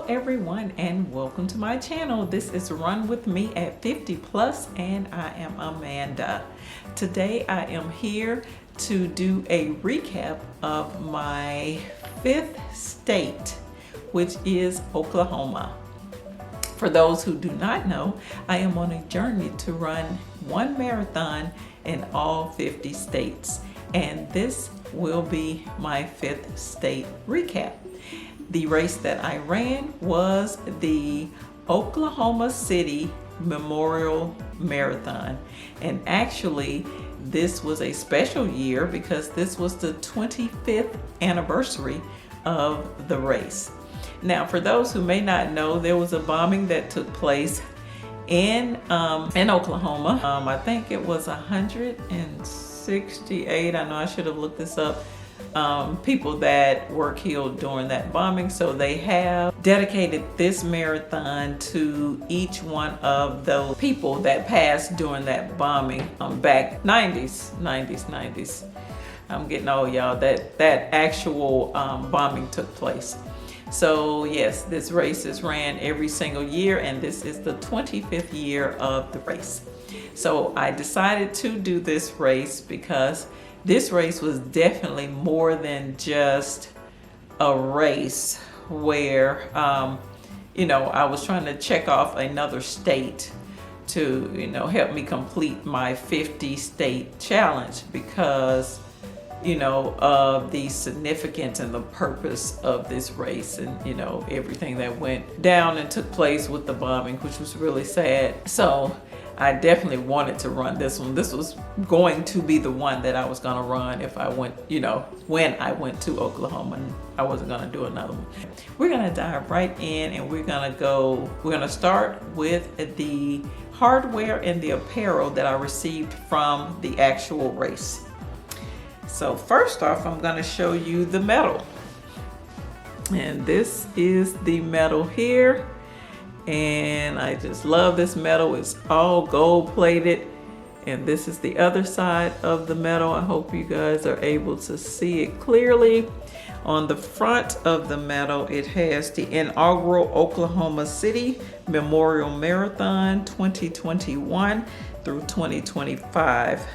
everyone, and welcome to my channel. This is Run With Me at 50 Plus, and I am Amanda. Today I am here to do a recap of my 5th state, which is Oklahoma. For those who do not know, I am on a journey to run one marathon in all 50 states, and this will be my 5th state recap. The race that I ran was the Oklahoma City Memorial Marathon. And actually, this was a special year because this was the 25th anniversary of the race. Now, for those who may not know, there was a bombing that took place in Oklahoma. I think it was 168. I know I should have looked this up. People that were killed during that bombing. So they have dedicated this marathon to each one of those people that passed during that bombing back 90s. I'm getting old, y'all. That actual bombing took place. So yes, this race is ran every single year, and this is the 25th year of the race. So I decided to do this race because this race was definitely more than just a race where, I was trying to check off another state to, help me complete my 50 state challenge because, of the significance and the purpose of this race and, everything that went down and took place with the bombing, which was really sad. So I definitely wanted to run this one. This was going to be the one that I was gonna run if I went, when I went to Oklahoma, and I wasn't gonna do another one. We're gonna dive right in, and we're gonna start with the hardware and the apparel that I received from the actual race. So first off, I'm gonna show you the medal. And this is the medal here. And I just love this medal. It's all gold plated. And this is the other side of the medal. I hope you guys are able to see it clearly. On the front of the medal, it has the inaugural Oklahoma City Memorial Marathon 2021 through 2025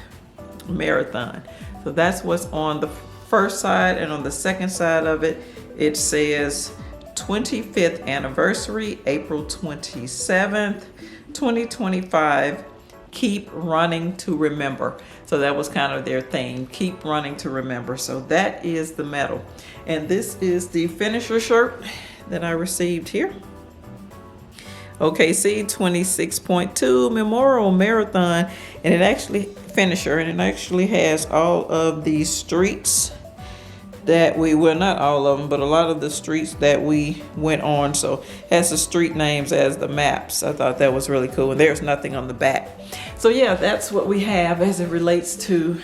marathon. So that's what's on the first side, and on the second side of it, it says 25th anniversary, April 27th, 2025, keep running to remember. So that was kind of their theme, keep running to remember. So that is the medal. And this is the finisher shirt that I received here. OKC 26.2 Memorial Marathon, and it actually has all of these streets that not all of them, but a lot of the streets that we went on. So it has the street names as the maps. I thought that was really cool, and there's nothing on the back. So yeah, that's what we have as it relates to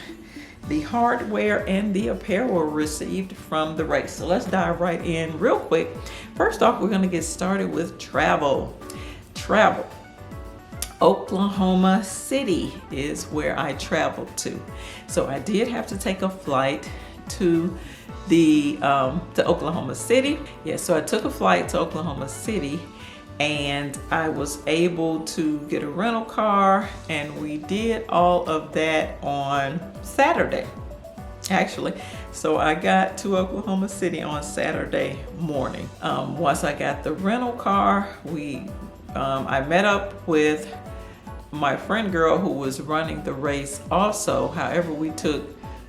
the hardware and the apparel received from the race. So let's dive right in real quick. First off, we're gonna get started with travel. Oklahoma City is where I traveled to. So I did have to take a flight to Oklahoma City. Yeah, so I took a flight to Oklahoma City, and I was able to get a rental car, and we did all of that on Saturday, actually. So I got to Oklahoma City on Saturday morning. Once I got the rental car, I met up with my friend girl who was running the race also. However, we took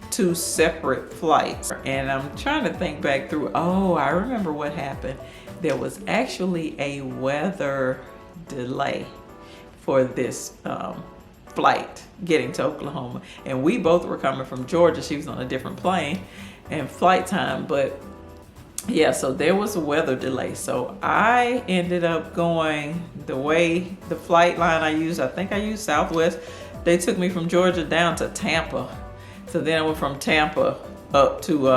2 separate flights, and I'm trying to think back through. I remember what happened. There was actually a weather delay for this flight getting to Oklahoma, and we both were coming from Georgia. She was on a different plane and flight time, but yeah, so there was a weather delay. So I ended up going the flight line I used. I think I used Southwest. They took me from Georgia down to Tampa. So then I went from Tampa up to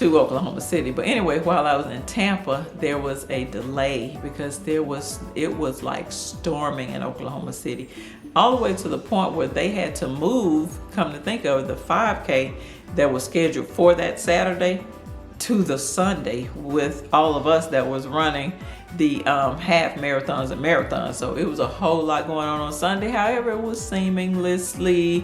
Oklahoma City. But anyway, while I was in Tampa, there was a delay because it was like storming in Oklahoma City, all the way to the point where they had to move, come to think of it, the 5K that was scheduled for that Saturday to the Sunday with all of us that was running the half marathons and marathons. So it was a whole lot going on Sunday. However, it was seamlessly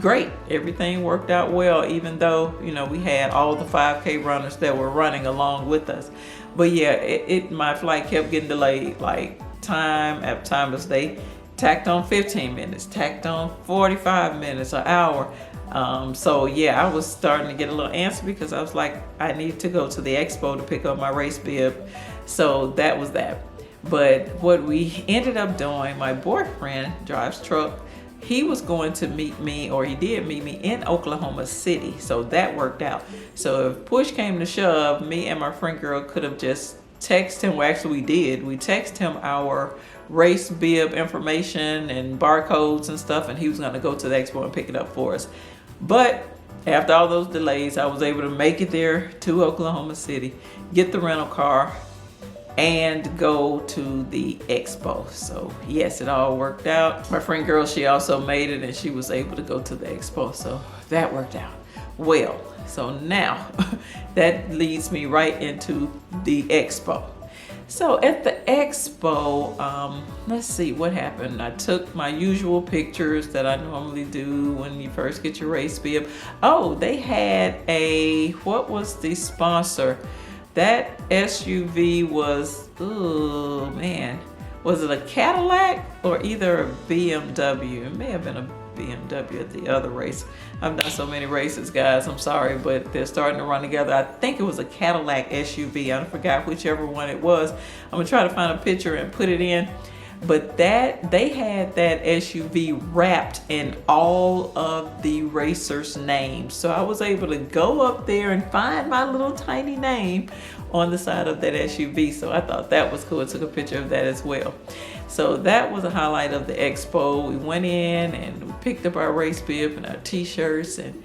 great. Everything worked out well, even though, you know, we had all the 5K runners that were running along with us. But yeah, my flight kept getting delayed, like time after time, as they tacked on 15 minutes, tacked on 45 minutes, an hour. So yeah, I was starting to get a little antsy because I was like, I need to go to the expo to pick up my race bib. So that was that. But what we ended up doing, my boyfriend drives truck. He was going to meet me, or he did meet me in Oklahoma City. So that worked out. So if push came to shove, me and my friend girl could have just texted him. Well, actually we did. We texted him our race bib information and barcodes and stuff, and he was gonna go to the expo and pick it up for us. But after all those delays, I was able to make it there to Oklahoma City, get the rental car, and go to the expo. So yes, it all worked out. My friend girl, she also made it, and she was able to go to the expo. So that worked out well. So now that leads me right into the expo. So at the expo, let's see what happened. I took my usual pictures that I normally do when you first get your race bib. Oh, they had what was the sponsor? That SUV was, oh man, was it a Cadillac or either a BMW? It may have been a BMW at the other race. I've done so many races, guys, I'm sorry, but they're starting to run together. I think it was a Cadillac SUV. I forgot whichever one it was. I'm gonna try to find a picture and put it in. But they had that SUV wrapped in all of the racers' names. So I was able to go up there and find my little tiny name on the side of that SUV. So I thought that was cool. I took a picture of that as well. So that was a highlight of the expo. We went in and we picked up our race bib and our t-shirts and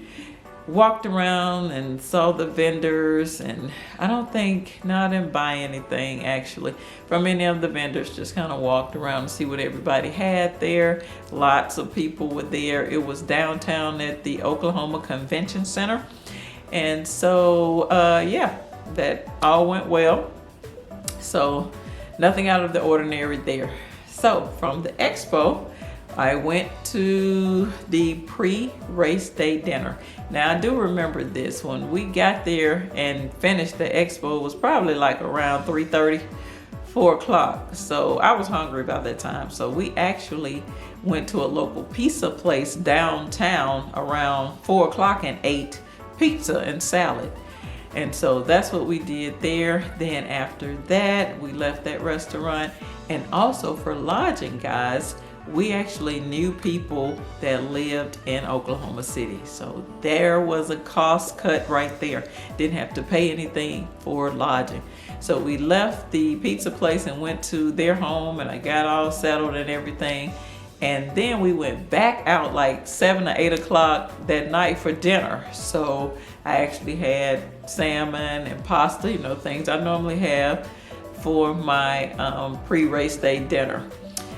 walked around and saw the vendors, and I didn't buy anything actually from any of the vendors, just kind of walked around to see what everybody had there. Lots of people were there. It was downtown at the Oklahoma Convention Center, and so yeah, that all went well. So nothing out of the ordinary there. So from the expo, I went to the pre-race day dinner. Now I do remember this. When we got there and finished the expo, it was probably like around 3:30, 4 o'clock. So I was hungry about that time. So we actually went to a local pizza place downtown around 4 o'clock and ate pizza and salad. And so that's what we did there. Then after that, we left that restaurant. And also for lodging, guys, we actually knew people that lived in Oklahoma City. So there was a cost cut right there. Didn't have to pay anything for lodging. So we left the pizza place and went to their home, and I got all settled and everything. And then we went back out like 7 or 8 o'clock that night for dinner. So I actually had salmon and pasta, you know, things I normally have for my pre-race day dinner.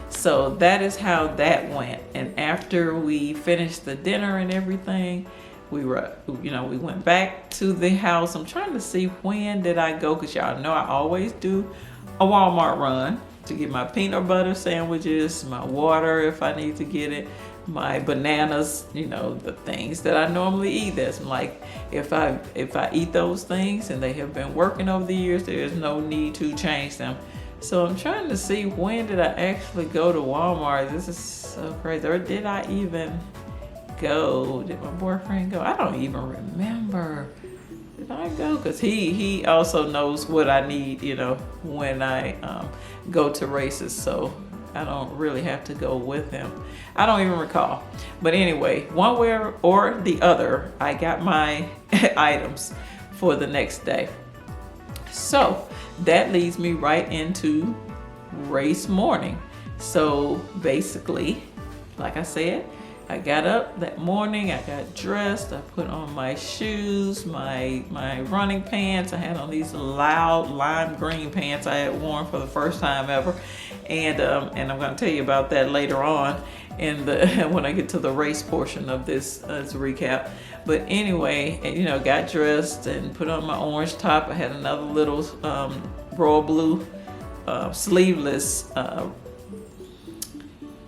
So that is how that went. And after we finished the dinner and everything, we went back to the house. I'm trying to see, when did I go? Because y'all know I always do a Walmart run to get my peanut butter sandwiches, my water if I need to get it, my bananas, you know, the things that I normally eat. That's like, if I eat those things and they have been working over the years, there's no need to change them. So I'm trying to see, when did I actually go to Walmart? This is so crazy. Or did I even go? Did my boyfriend go? I don't even remember. Did I go? Because he also knows what I need, you know, when I go to races. So I don't really have to go with him. I don't even recall. But anyway, one way or the other, I got my items for the next day. So that leads me right into race morning. So basically, like I said, I got up that morning, I got dressed, I put on my shoes, my running pants. I had on these loud lime green pants I had worn for the first time ever. And I'm gonna tell you about that later on. in the when I get to the race portion of this recap. But anyway, you know, got dressed and put on my orange top. I had another little royal blue sleeveless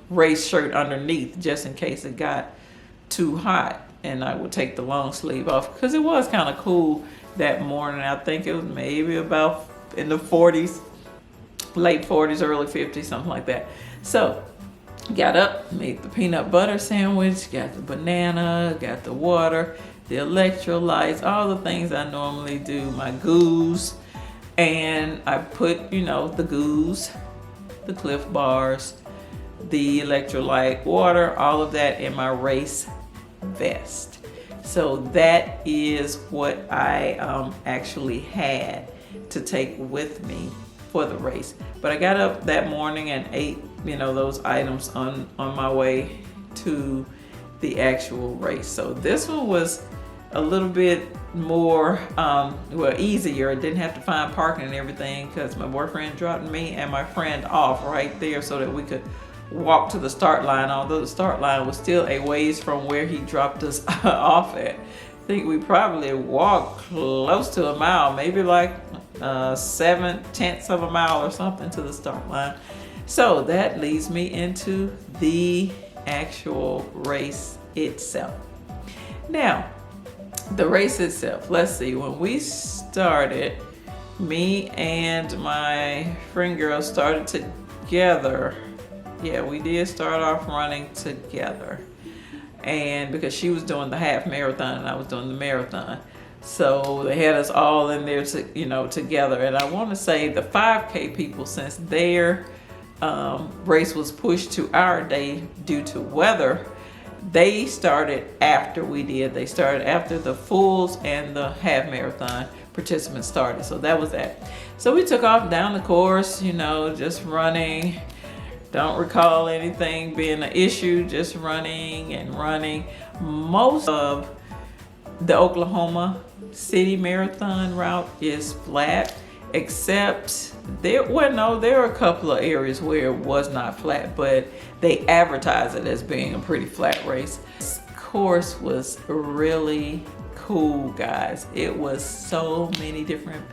race shirt underneath, just in case it got too hot and I would take the long sleeve off, because it was kind of cool that morning. I think it was maybe about in the 40s, late 40s, early 50s, something like that. So got up, made the peanut butter sandwich, got the banana, got the water, the electrolytes, all the things I normally do, my goos, and I put, you know, the goos, the Cliff Bars, the electrolyte water, all of that in my race vest. So that is what I actually had to take with me for the race. But I got up that morning and ate, you know, those items on my way to the actual race. So this one was a little bit more well, easier. I didn't have to find parking and everything, because my boyfriend dropped me and my friend off right there so that we could walk to the start line, although the start line was still a ways from where he dropped us off at. I think we probably walked close to a mile, maybe like 7/10 of a mile or something to the start line. So that leads me into the actual race itself. Now, the race itself, let's see, when we started, me and my friend girl started together. Yeah, we did start off running together. And because she was doing the half marathon and I was doing the marathon. So they had us all in there to, you know, together. And I want to say the 5K people, since their race was pushed to our day due to weather, they started after we did. They started after the fulls and the half marathon participants started. So that was that. So we took off down the course, you know, just running. Don't recall anything being an issue, just running and running. Most of the Oklahoma City Marathon route is flat, except there are a couple of areas where it was not flat, but they advertise it as being a pretty flat race. This course was really cool, guys. It was so many different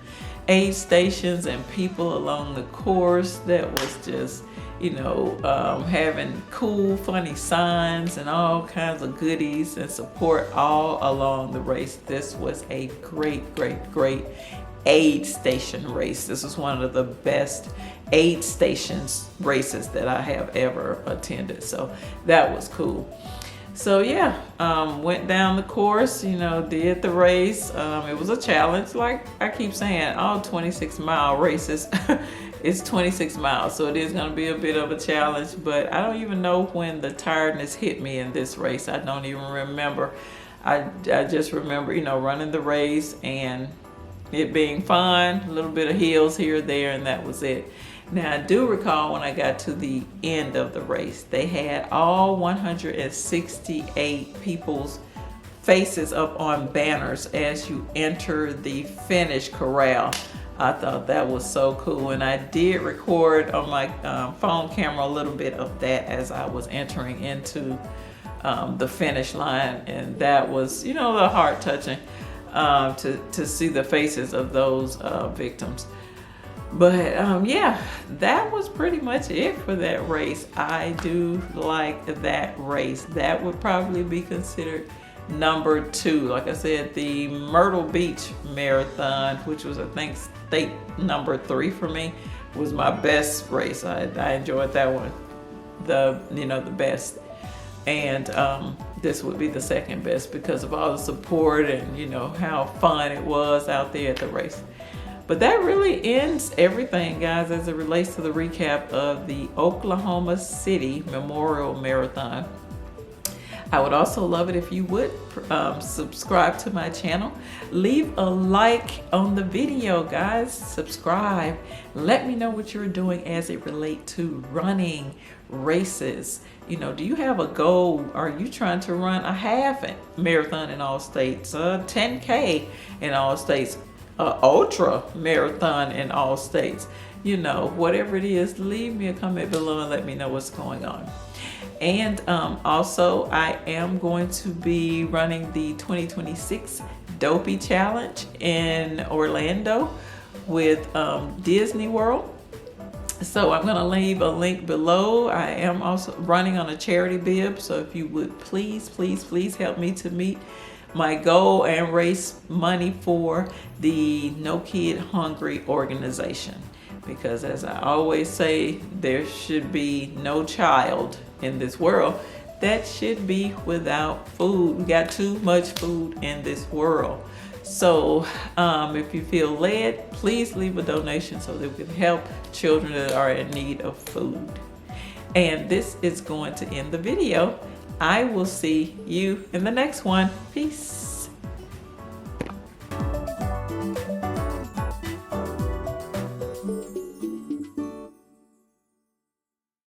aid stations and people along the course that was just, you know, having cool, funny signs and all kinds of goodies and support all along the race. This was a great aid station race. This was one of the best aid stations races that I have ever attended. So that was cool. So yeah, went down the course, you know, did the race. It was a challenge, like I keep saying, all 26-mile races. It's 26 miles, so it is going to be a bit of a challenge, but I don't even know when the tiredness hit me in this race. I don't even remember. I just remember, you know, running the race and it being fun, a little bit of hills here or there, and that was it. Now, I do recall when I got to the end of the race, they had all 168 people's faces up on banners as you enter the finish corral. I thought that was so cool, and I did record on my phone camera a little bit of that as I was entering into the finish line, and that was, you know, the heart touching to see the faces of those victims. But yeah, that was pretty much it for that race. I do like that race. That would probably be considered number 2. Like I said, the Myrtle Beach Marathon, which was, I think, state number 3 for me, was my best race. I enjoyed that one the best. And this would be the second best because of all the support and, you know, how fun it was out there at the race. But that really ends everything, guys, as it relates to the recap of the Oklahoma City Memorial Marathon. I would also love it if you would subscribe to my channel. Leave a like on the video, guys. Subscribe. Let me know what you're doing as it relates to running races. You know, do you have a goal? Are you trying to run a half marathon in all states, a 10K in all states, a ultra marathon in all states? You know, whatever it is, leave me a comment below and let me know what's going on. And also I am going to be running the 2026 Dopey Challenge in Orlando with Disney World. So I'm gonna leave a link below. I am also running on a charity bib, so if you would please help me to meet my goal and raise money for the No Kid Hungry organization. Because as I always say, there should be no child in this world that should be without food. We got too much food in this world. So if you feel led, please leave a donation so that we can help children that are in need of food. And this is going to end the video. I will see you in the next one. Peace.